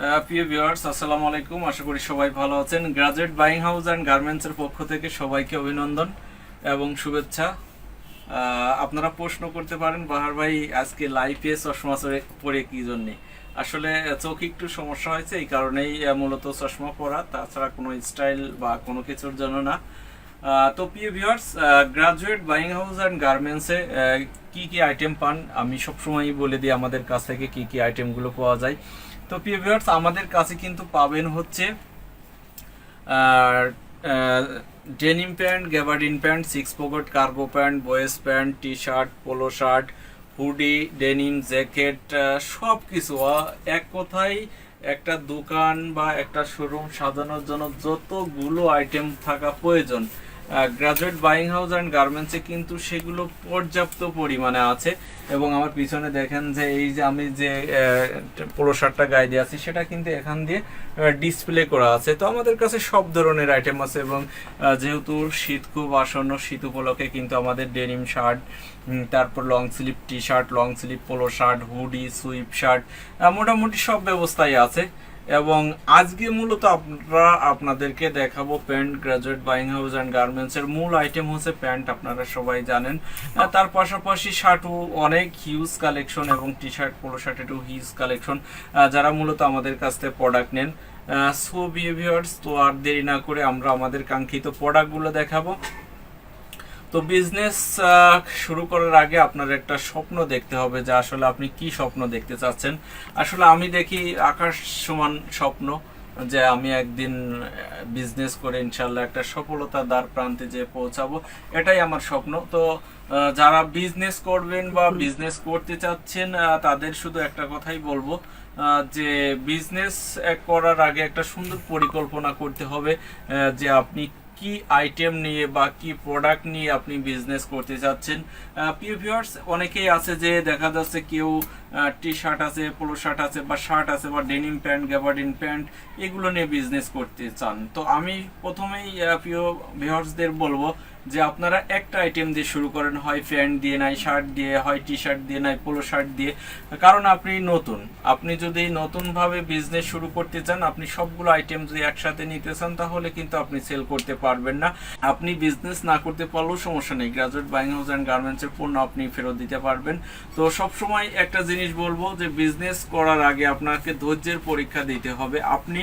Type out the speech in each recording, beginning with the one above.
প্রিয় ভিউয়ার্স, আসসালামু আলাইকুম। আশা করি সবাই ভালো আছেন। গ্রাজুয়েট বাইং হাউস অ্যান্ড গার্মেন্টসের পক্ষ থেকে সবাইকে অভিনন্দন এবং শুভেচ্ছা। আপনারা প্রশ্ন করতে পারেন, বাহার ভাই আজকে লাইভে চশমা পরে কি জন্যে? আসলে চোখে একটু সমস্যা হয়েছে, এই কারণেই মূলত চশমা পরা, তাছাড়া কোনো স্টাইল বা কোনো কিছুর জন্য না। তো প্রিয় viewers, graduate buying house and গার্মেন্টসে কি কি আইটেম পান আমি সবসময়ই বলে দিই আমাদের কাছ থেকে কি কি আইটেমগুলো পাওয়া যায়। তো প্রিয় ভিউয়ার্স, আমাদের কাছে কিন্তু পাবেন হচ্ছে denim pant, gabardine pant, 6 pocket cargo pant, boys pant, টি shirt, polo shirt, hoodie, denim jacket, সব কিছু এক কথায় একটা দোকান বা একটা শোরুম সাজানোর জন্য যতগুলো আইটেম থাকা প্রয়োজন গ্রাজুয়েট বাইং হাউস অ্যান্ড গার্মেন্টসে কিন্তু সেগুলো পর্যাপ্ত পরিমাণে আছে। এবং আমার পিছনে দেখেন যে এই যে আমি যে পোলো শার্টটা গায়ে দিয়ে আছি সেটা কিন্তু এখান দিয়ে ডিসপ্লে করা আছে। তো আমাদের কাছে সব ধরনের আইটেম আছে এবং যেহেতু শীত খুব আসন্ন, শীত উপলক্ষে কিন্তু আমাদের ডেনিম শার্ট, তারপর long sleeve T shirt, long sleeve polo shirt, hoodie, sweep shirt, মোটামুটি সব ব্যবস্থাই আছে। এবং আজকে মূলত আপনাদেরকে দেখাবো pant. Graduate buying house and গার্মেন্টসের মূল আইটেম হচ্ছে প্যান্ট, আপনারা সবাই জানেন। তার পাশাপাশি শার্টও অনেক হিউজ কালেকশন এবং টি শার্ট, পোলো শার্টেরও হিউজ কালেকশন, যারা মূলত আমাদের কাছ থেকে প্রোডাক্ট নেন। সো ভিউয়ার্স, তো আর দেরি না করে আমরা আমাদের কাঙ্ক্ষিত প্রোডাক্টগুলো দেখাবো। তো বিজনেস শুরু করার আগে আপনার একটা স্বপ্ন দেখতে হবে যে আসলে আপনি কি স্বপ্ন দেখতে চাচ্ছেন। আসলে আমি দেখি আকাশ সমান স্বপ্ন যে আমি একদিন বিজনেস করে ইনশাল্লাহ একটা সফলতার দ্বার প্রান্তে যে পৌঁছাবো, এটাই আমার স্বপ্ন। তো যারা বিজনেস করবেন বা বিজনেস করতে চাচ্ছেন তাদের শুধু একটা কথাই বলবো যে বিজনেস করার আগে একটা সুন্দর পরিকল্পনা করতে হবে যে আপনি কি আইটেম নিয়ে বা কি প্রোডাক্ট নিয়ে আপনি বিজনেস করতে চাচ্ছেন। প্রিয় ভিউয়ার্স, অনেকেই আছে যে দেখা যাচ্ছে কেউ টি শার্ট আছে, পোলো শার্ট আছে, বা শার্ট আছে, বা ডেনিম প্যান্ট, গ্যাবার্ডিন প্যান্ট, এগুলো নিয়ে বিজনেস করতে চান। তো আমি প্রথমেই প্রিয় ভিউয়ার্সদের বলবো যে আপনারা একটা আইটেম দিয়ে শুরু করেন, হয় প্যান্ট দিয়ে, নাই শার্ট দিয়ে, হয় টি শার্ট দিয়ে, নাই পোলো শার্ট দিয়ে। কারণ আপনি নতুন, আপনি যদি নতুনভাবে বিজনেস শুরু করতে চান, আপনি সবগুলো আইটেম যদি একসাথে নিতে চান তাহলে কিন্তু আপনি সেল করতে পারবেন না। আপনি বিজনেস না করতে পারলেও সমস্যা নেই, গ্রাজুয়েট বাইং হাউস অ্যান্ড গার্মেন্টসের পণ্য আপনি ফেরত দিতে পারবেন। তো সবসময় একটা জিনিস বলবো যে বিজনেস করার আগে আপনাকে ধৈর্যের পরীক্ষা দিতে হবে। আপনি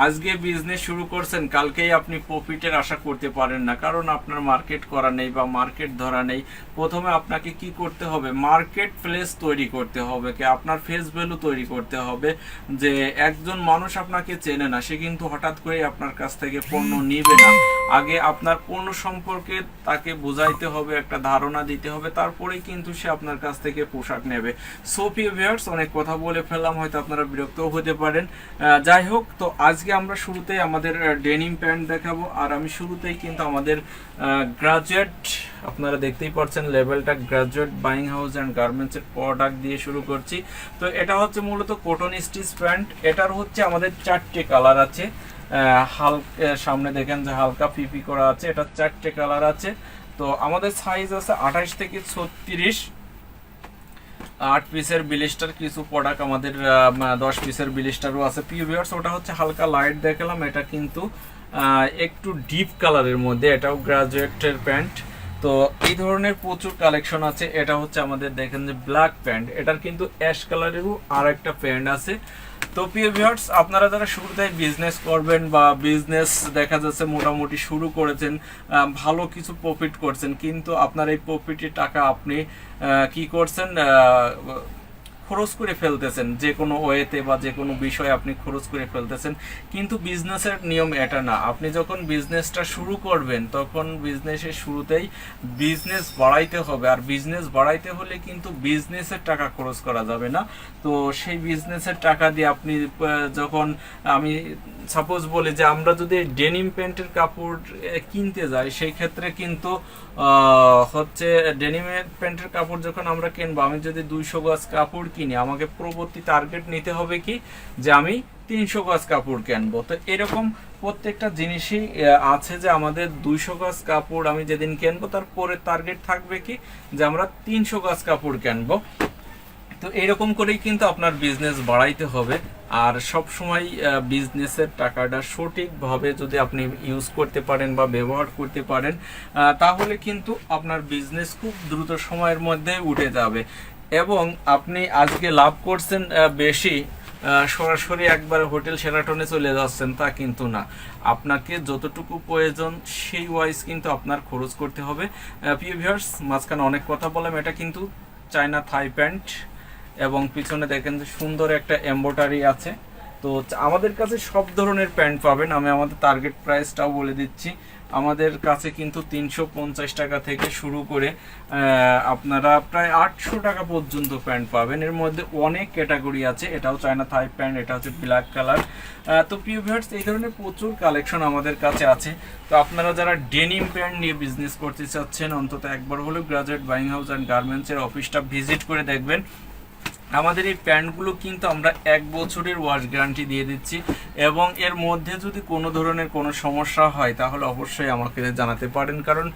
আজকে বিজনেস শুরু করছেন, কালকেই আপনি প্রফিটের আশা করতে পারেন না, কারণ আপনার মার্কেট করা নেই বা মার্কেট ধরা নেই। প্রথমে আপনাকে কি করতে হবে? মার্কেট প্লেস তৈরি করতে হবে, আপনার ফেস ভ্যালু তৈরি করতে হবে। যে একজন মানুষ আপনাকে চেনে না, সে কিন্তু হঠাৎ করে আপনার কাছ থেকে পণ্য নিবে না। আগে আপনার পণ্য সম্পর্কে তাকে বোঝাইতে হবে, একটা ধারণা দিতে হবে, তারপরেই কিন্তু সে আপনার কাছ থেকে পোশাক নেবে। সো প্রিয় ভিউয়ার্স, অনেক কথা বলে ফেললাম, হয়তো আপনারা বিরক্তও হতে পারেন। যাই হোক, তো আজকে আমরা শুরুতেই আমাদের ডেনিম প্যান্ট দেখাবো। আর আমি শুরুতেই কিন্তু আমাদের গ্রাজুয়েট, আপনারা দেখতেই পাচ্ছেন লেভেলটা, গ্রাজুয়েট বাইং হাউস অ্যান্ড গার্মেন্টসের প্রোডাক্ট দিয়ে শুরু করছি। তো এটা হচ্ছে মূলত কটন স্টিচ প্যান্ট। এটার হচ্ছে আমাদের 4টে কালার আছে। হালকা সামনে দেখেন যে হালকা পিপি করা আছে, এটা 4টে কালার আছে। তো আমাদের সাইজ আছে 28 থেকে 36। 8 পিসের বিলিস্টার, কিছু প্রোডাক্ট আমাদের 10 পিসের বিলিস্টারও আছে। প্রিয় ভিউয়ার্স, ওটা হচ্ছে হালকা লাইট দেখালাম, এটা কিন্তু একটু ডিপ কালারের মধ্যে, এটাও গ্রাজুয়েটের প্যান্ট। তো এই ধরনের প্রচুর কালেকশন আছে। এটা হচ্ছে আমাদের দেখেন যে ব্ল্যাক প্যান্ট, এটার কিন্তু অ্যাশ কালারেরও আর একটা প্যান্ট আছে। তো প্রিয় ভিউয়ার্স, আপনারা যারা শুরুতে বিজনেস করবেন বা বিজনেস দেখা যাচ্ছে মোটামুটি শুরু করেছেন, ভালো কিছু প্রফিট করছেন, কিন্তু আপনার এই প্রফিটের টাকা আপনি কি করছেন? খরচ করে ফেলতেছেন, যে কোনো ওয়েতে বা যে কোনো বিষয়ে আপনি খরচ করে ফেলতেছেন। কিন্তু বিজনেসের নিয়ম এটা না। আপনি যখন বিজনেসটা শুরু করবেন তখন বিজনেসের শুরুতেই বিজনেস বাড়াইতে হবে। আর বিজনেস বাড়াইতে হলে কিন্তু বিজনেসের টাকা খরচ করা যাবে না। তো সেই বিজনেসের টাকা দিয়ে আপনি যখন, আমি সাপোজ বলি যে আমরা যদি ডেনিম প্যান্টের কাপড় কিনতে যাই, সেই ক্ষেত্রে কিন্তু হচ্ছে ডেনিমের প্যান্টের কাপড় যখন আমরা কিনবো, আমি যদি 200 গজ কাপড় কিনি, আমাকে পরবর্তী টার্গেট নিতে হবে কি যে আমি 300 গজ কাপড় কিনবো। তো এরকম প্রত্যেকটা জিনিসই আছে যে আমাদের 200 গজ কাপড় আমি যেদিন কিনবো, তার পরের টার্গেট থাকবে কি যে আমরা 300 গজ কাপড় কিনবো। তো এরকম করেই কিন্তু আপনার বিজনেস বাড়াইতে হবে। আর সব সময় বিজনেসের টাকাটা সঠিকভাবে যদি আপনি ইউজ করতে পারেন বা ব্যবহার করতে পারেন, তাহলে কিন্তু আপনার বিজনেস খুব দ্রুত সময়ের মধ্যে উঠে যাবে এবং আপনি আজকে লাভ করছেন বেশি, সরাসরি একবার হোটেল শেরাটনে চলে যাচ্ছেন তা কিন্তু না। আপনাকে যতটুকু প্রয়োজন সেই ওয়াইজ কিন্তু আপনার খরচ করতে হবে। প্রিয় ভিউয়ার্স, মাঝখানে অনেক কথা বললাম, এটা কিন্তু চায়না থাই প্যান্ট এবং পিছনে দেখেন যে সুন্দর একটা এমব্রয়ডারি আছে। তো আমাদের কাছে সব ধরনের প্যান্ট পাবেন। আমি আমাদের টার্গেট প্রাইসটাও বলে দিচ্ছি, আমাদের কাছে কিন্তু 350 টাকা থেকে শুরু করে আপনারা প্রায় 800 টাকা পর্যন্ত প্যান্ট পাবেন। এর মধ্যে অনেক ক্যাটাগরি আছে। এটাও চায়না থাই প্যান্ট, এটা হচ্ছে ব্ল্যাক কালার। তো প্রিয় ভিউয়ার্স, এই ধরনের প্রচুর কালেকশন আমাদের কাছে আছে। তো আপনারা যারা ডেনিম প্যান্ট নিয়ে বিজনেস করতে চাচ্ছেন, অন্তত একবার হলেও গ্রাজুয়েট বাইং হাউস অ্যান্ড গার্মেন্টসের অফিসটা ভিজিট করে দেখবেন। আমাদের এই প্যান্টগুলো কিন্তু আমরা 1 বছরের ওয়াশ গ্যারান্টি দিয়ে দিচ্ছি এবং এর মধ্যে যদি কোনো ধরনের কোনো সমস্যা হয় তাহলে অবশ্যই আমাকে জানাতে পারেন, কারণ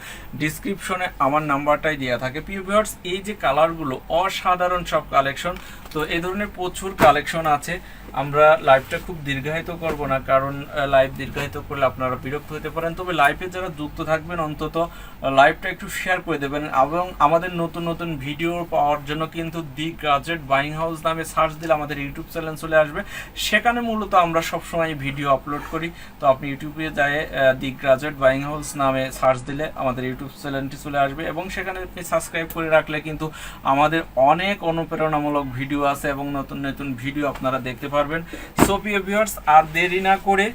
ডিসক্রিপশনে আমার নাম্বারটাই দেওয়া থাকে। প্রিয় ভিউয়ার্স, এই যে কালারগুলো অসাধারণ সব কালেকশন, তো এই ধরনের প্রচুর কালেকশন আছে। আমরা লাইভটা খুব দীর্ঘায়িত করব না, কারণ লাইভ দীর্ঘায়িত করলে আপনারা বিরক্ত হতে পারেন। তবে লাইভে যারা যুক্ত থাকবেন অন্তত লাইভটা একটু শেয়ার করে দেবেন এবং আমাদের নতুন নতুন ভিডিও পাওয়ার জন্য কিন্তু দি গ্রাজুয়েট বাইং হাউস নামে সার্চ দিলে আমাদের ইউটিউব চ্যানেল চলে আসবে। সেখানে মূলত আমরা সবসময় ভিডিও আপলোড করি। তো আপনি ইউটিউবে যায় দি গ্রাজুয়েট বাইং হাউস নামে সার্চ দিলে আমাদের ইউটিউব চ্যানেলটি চলে আসবে এবং সেখানে আপনি সাবস্ক্রাইব করে রাখলে কিন্তু আমাদের অনেক অনুপ্রেরণামূলক ভিডিও আছে এবং নতুন নতুন ভিডিও আপনারা দেখতে পারবেন। সো প্রিয় ভিউয়ার্স, আর দেরি না করে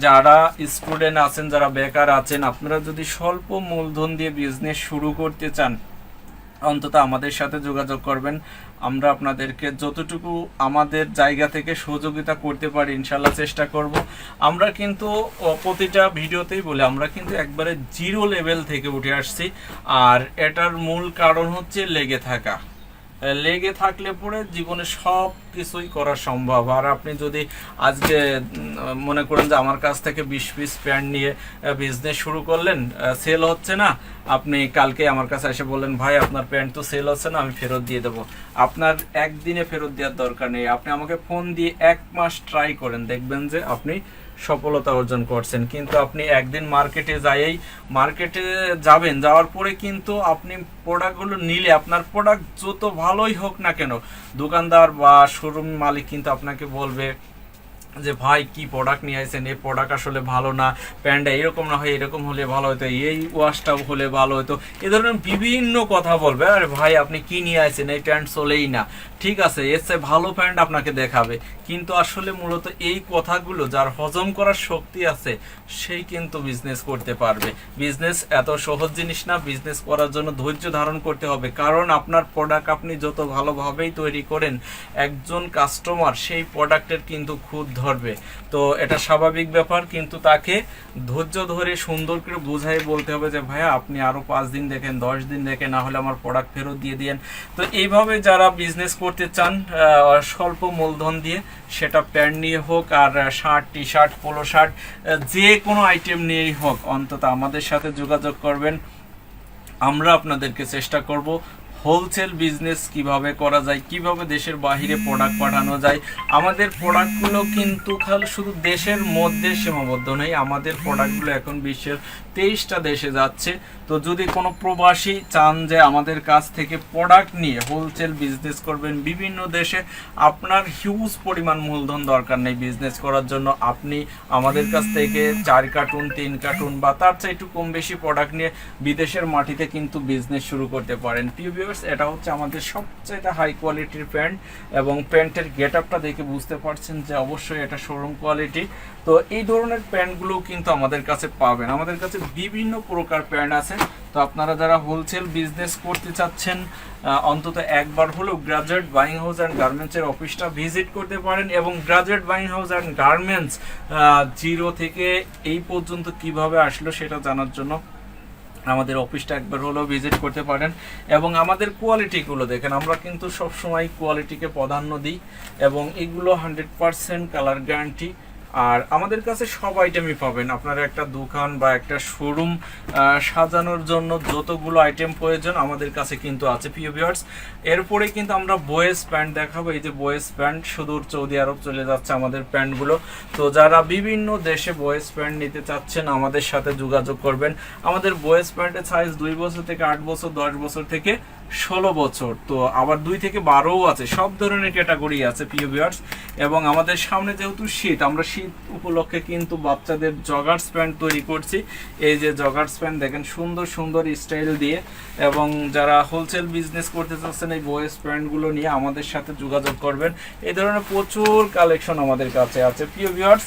যারা স্টুডেন্ট আছেন, যারা বেকার আছেন, আপনারা যদি স্বল্প মূলধন দিয়ে বিজনেস শুরু করতে চান, অন্তত আমাদের সাথে যোগাযোগ করবেন। আমরা আপনাদেরকে যতটুকু আমাদের জায়গা থেকে সহযোগিতা করতে পারি ইনশাল্লাহ চেষ্টা করব। আমরা কিন্তু প্রতিটা ভিডিওতেই বলি আমরা কিন্তু একবারে জিরো লেভেল থেকে উঠে আসছি, আর এটার মূল কারণ হচ্ছে লেগে থাকা। লেগে থাকলে পরে জীবনে সব কিছুই করা সম্ভব। আর আপনি যদি আজকে মনে করেন যে আমার কাছ থেকে 20 পিস প্যান্ট নিয়ে বিজনেস শুরু করলেন, সেল হচ্ছে না, আপনি কালকে আমার কাছে এসে বললেন ভাই আপনার প্যান্ট তো সেল হচ্ছে না, আমি ফেরত দিয়ে দেবো। আপনার একদিনে ফেরত দেওয়ার দরকার নেই। আপনি আমাকে ফোন দিয়ে 1 মাস ট্রাই করেন, দেখবেন যে আপনি সফলতা অর্জন করছেন। কিন্তু আপনি একদিন মার্কেটে যাবেন, যাওয়ার পরে কিন্তু আপনি প্রোডাক্টগুলো নিলে আপনার প্রোডাক্ট যত ভালোই হোক না কেন, দোকানদার বা শোরুম মালিক কিন্তু আপনাকে বলবে যে ভাই কি প্রোডাক্ট নিয়ে আসছেন, এই প্রোডাক্ট আসলে ভালো না, প্যান্টটা এরকম না হয় এরকম হলে ভালো হতো, এই ওয়াশটা হলে ভালো হতো, এ ধরনের বিভিন্ন কথা বলবে। আরে ভাই আপনি কি নিয়ে আসছেন, এই প্যান্ট চলেই না, ঠিক আছে এর চেয়ে ভালো প্যান্ট আপনাকে দেখাবে। কিন্তু আসলে মূলত এই কথাগুলো যার হজম করার শক্তি আছে সেই কিন্তু বিজনেস করতে পারবে। বিজনেস এত সহজ জিনিস না, বিজনেস করার জন্য ধৈর্য ধারণ করতে হবে। কারণ আপনার প্রোডাক্ট আপনি যত ভালোভাবেই তৈরি করেন, একজন কাস্টমার সেই প্রোডাক্টের কিন্তু খুদ ধরবে। তো এটা স্বাভাবিক ব্যাপার, কিন্তু তাকে ধৈর্য ধরে সুন্দর করে বুঝাই বলতে হবে যে ভাইয়া আপনি আরো 5 দিন দেখেন, 10 দিন দেখেন, না হলে আমার প্রোডাক্ট ফেরত দিয়ে দিয়েন। তো এইভাবে যারা বিজনেস করতে চান স্বল্প মূলধন দিয়ে, সেটা প্যান্ট নিয়ে হোক আর shirt, T shirt, polo shirt, যে কোনো আইটেম নিয়েই হোক, অন্তত আমাদের সাথে যোগাযোগ করবেন। আমরা আপনাদেরকে চেষ্টা করব হোলসেল বিজনেস কিভাবে করা যায়, কিভাবে দেশের বাইরে প্রোডাক্ট পাঠানো যায়। আমাদের প্রোডাক্টগুলো কিন্তু খালি শুধু দেশের মধ্যে সীমাবদ্ধ নেই, আমাদের প্রোডাক্টগুলো এখন বিশ্বের 23টা দেশে যাচ্ছে। তো যদি কোনো প্রবাসী চান যে আমাদের কাছ থেকে প্রোডাক্ট নিয়ে হোলসেল বিজনেস করবেন বিভিন্ন দেশে, আপনার হিউজ পরিমাণ মূলধন দরকার নেই বিজনেস করার জন্য। আপনি আমাদের কাছ থেকে 4 কার্টুন, 3 কার্টুন বা তার চেয়ে একটু কম বেশি প্রোডাক্ট নিয়ে বিদেশের মাটিতে কিন্তু বিজনেস শুরু করতে পারেন। এটা হচ্ছে আমাদের সবচেয়ে হাই কোয়ালিটির প্যান্ট এবং প্যান্টের গেট আপটা দেখে বুঝতে পারছেন যে অবশ্যই এটা শোরুম কোয়ালিটি। তো এই ধরনের প্যান্টগুলো কিন্তু আমাদের কাছে পাবেন। আমাদের কাছে বিভিন্ন প্রকার প্যান্ট আছে। তো আপনারা যারা হোলসেল বিজনেস করতে চাচ্ছেন, অন্তত একবার হলেও গ্রাজুয়েট বাইং হাউস অ্যান্ড গার্মেন্টসের অফিসটা ভিজিট করতে পারেন। এবং graduate buying house and garments zero থেকে এই পর্যন্ত কিভাবে আসলো সেটা জানার জন্য আমাদের অফিসটা একবার হলেও ভিজিট করতে পারেন। এবং আমাদের কোয়ালিটিগুলো দেখেন, আমরা কিন্তু সবসময় কোয়ালিটিকে প্রাধান্য দিই এবং এগুলো 100% কালার গ্যারান্টি। আর আমাদের কাছে সব আইটেমই পাবেন। আপনারা একটা দোকান বা একটা শোরুম সাজানোর জন্য যতগুলো আইটেম প্রয়োজন আমাদের কাছে কিন্তু আছে প্রিয় ভিউয়ার্স। এরপরে কিন্তু আমরা বয়েজ প্যান্ট দেখাবো। এই যে বয়েজ প্যান্ট সুদূর সৌদি আরব চলে যাচ্ছে আমাদের প্যান্টগুলো। তো যারা বিভিন্ন দেশে বয়েজ প্যান্ট নিতে চাচ্ছেন আমাদের সাথে যোগাযোগ করবেন। আমাদের বয়েজ প্যান্টের সাইজ 2 বছর থেকে 8 বছর, 10 বছর থেকে 16 বছর, তো আবার 2 থেকে 12ও আছে, সব ধরনের ক্যাটাগরি আছে প্রিয় ভিউয়ার্স। এবং আমাদের সামনে যেহেতু শীত, আমরা শীত উপলক্ষে কিন্তু বাচ্চাদের জগার্স প্যান্ট তৈরি করছি। এই যে জগার্স প্যান্ট দেখেন সুন্দর সুন্দর স্টাইল দিয়ে। এবং যারা হোলসেল বিজনেস করতে চাচ্ছেন এই বয়েজ প্যান্টগুলো নিয়ে আমাদের সাথে যোগাযোগ করবেন। এই ধরনের প্রচুর কালেকশন আমাদের কাছে আছে প্রিয় ভিউয়ার্স।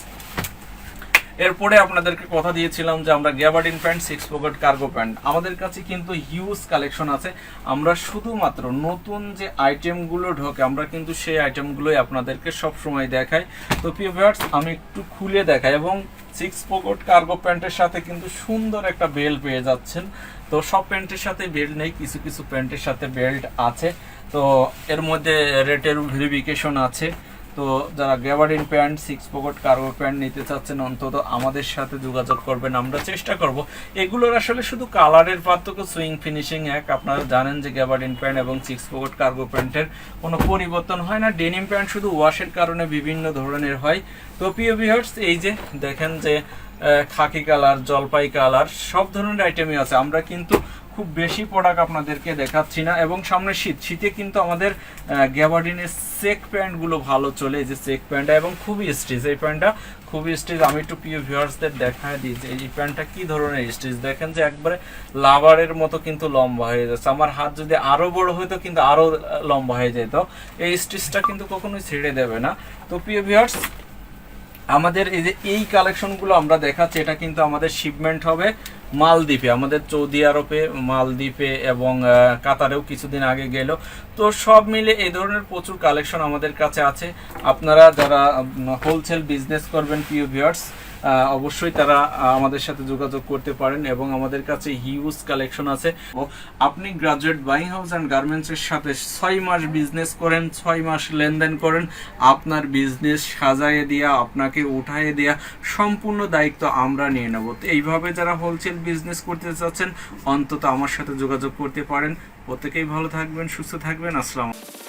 এরপরে আপনাদেরকে কথা দিয়েছিলাম যে আমরা gabardine pant, 6 pocket cargo pant, আমাদের কাছে কিন্তু হিউজ কালেকশন আছে। আমরা শুধুমাত্র নতুন যে আইটেমগুলো ঢোকে আমরা কিন্তু সেই আইটেমগুলোই আপনাদেরকে সব সময় দেখাই। তো প্রিয় ভিউয়ার্স আমি একটু খুলে দেখাই। এবং 6 পকেট কার্গো প্যান্টের সাথে কিন্তু সুন্দর একটা বেল্ট পেয়ে যাচ্ছেন। তো সব প্যান্টের সাথে বেল্ট নেই, কিছু কিছু প্যান্টের সাথে বেল্ট আছে। তো এর মধ্যে রেটের ভেরিফিকেশন আছে। তো যারা gabardine pant, 6 pocket cargo pant নিতে চাচ্ছেন অন্তত আমাদের সাথে যোগাযোগ করবেন। আমরা চেষ্টা করব। এগুলোর আসলে শুধু কালারের পার্থক্য, সুইং ফিনিশিং এক। আপনারা জানেন যে গ্যাবার্ডিন প্যান্ট এবং 6 পকেট কার্গো প্যান্টের কোনো পরিবর্তন হয় না। ডেনিম প্যান্ট শুধু ওয়াশের কারণে বিভিন্ন ধরনের হয়। তো প্রিয় ভিউয়ার্স এই যে দেখেন যে খাকি কালার, জলপাই কালার, সব ধরনের আইটেমই আছে। আমরা কিন্তু খুব বেশি প্রোডাক্ট আপনাদেরকে দেখাচ্ছি না। এবং সামনে শীতে কিন্তু আমাদের গ্যাবার্ডিনের চেক প্যান্টগুলো ভালো চলে। এই যে চেক প্যান্টটা এবং খুবই স্টিচ, এই প্যান্টটা খুবই স্টিচ। আমি একটু প্রিয় ভিউয়ার্সদের দেখায় দিই যে এই প্যান্টটা কি ধরনের স্টিচ। দেখেন যে একবারে লাভারের মতো কিন্তু লম্বা হয়ে যাচ্ছে। আমার হাত যদি আরো বড় হতো কিন্তু আরো লম্বা হয়ে যেত। এই স্টিচটা কিন্তু কখনোই ছেড়ে দেবে না। তো প্রিয় ভিউয়ার্স আমাদের এই যে এই কালেকশনগুলো আমরা দেখাচ্ছি, এটা কিন্তু আমাদের শিপমেন্ট হবে মালদ্বীপে, আমাদের সৌদি আরবে, মালদ্বীপে এবং কাতারেও কিছুদিন আগে গেল। তো সব মিলে এই ধরনের প্রচুর কালেকশন আমাদের কাছে আছে। আপনারা যারা হোলসেল বিজনেস করবেন প্রিয় ভিউয়ার্স অবশ্যই তারা আমাদের সাথে যোগাযোগ করতে পারেন। এবং আমাদের কাছে হিউজ কালেকশন আছে। আপনি গ্রাজুয়েট বাইং হাউস অ্যান্ড গার্মেন্টসের সাথে 6 মাস বিজনেস করেন, 6 মাস লেনদেন করেন, আপনার বিজনেস সাজায়ে দেওয়া, আপনাকে উঠায়ে দেওয়া সম্পূর্ণ দায়িত্ব আমরা নিয়ে নেব। তো এইভাবে যারা হোলসেল বিজনেস করতে চাচ্ছেন অন্তত আমার সাথে যোগাযোগ করতে পারেন। প্রত্যেকেই ভালো থাকবেন, সুস্থ থাকবেন। আসসালামু আলাইকুম।